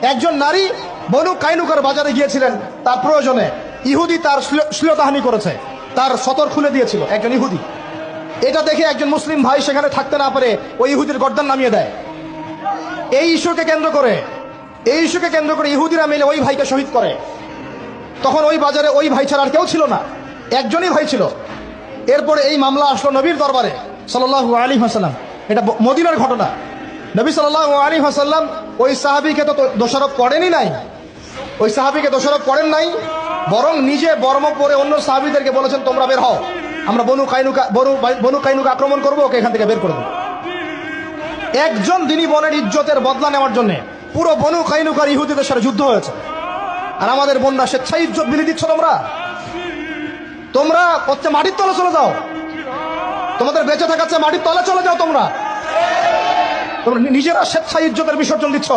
একজন নারী বনু কাইনুকার বাজারে গিয়েছিলেন তার প্রয়োজনে। ইহুদি তার শ্লীলতাহানি করেছে, তার সতর খুলে দিয়েছিল একজন ইহুদি। এটা দেখে একজন মুসলিম ভাই সেখানে থাকতে না পারে ওই ইহুদির গর্দান নামিয়ে দেয়। এই ইস্যুকে কেন্দ্র করে ইহুদিরা মিলে ওই ভাইকে শহীদ করে। তখন ওই বাজারে ওই ভাই ছাড়া আর কেউ ছিল না, একজনই ভাই ছিল। এরপরে এই মামলা আসলো নবীর দরবারে সাল্লাল্লাহু আলাইহি ওয়াসাল্লাম। এটা মদিনার ঘটনা। নবী সাল্লাল্লাহু আলাইহি ওয়াসাল্লাম ওই সাহাবীকে তো দোষারোপ করেনই নাই, ওই সাহাবীকে দোষারোপ করেন নাই, বরং নিজে বর্ম পরে অন্য সাহাবীদেরকে বলেছেন তোমরা বের হও, আমরা বনু কাইনুকা আক্রমণ করবো, ওকে এখান থেকে বের করে দেবো। একজন দিনী বোনের ইজ্জতের বদলা নেওয়ার জন্য পুরো বনু কাইনুকার ইহুদিদের সাথে যুদ্ধ হয়েছে। আর আমাদের বোনরা স্বেচ্ছায় ইজ্জত বিলি দিচ্ছ। তোমরা হচ্ছে মাটির তলে চলে যাও, তোমাদের বেঁচে থাকার চেয়ে মাটির তলে চলে যাও। তোমরা নিজেরা স্বেচ্ছায় ইজ্জতের বিসর্জন দিচ্ছ।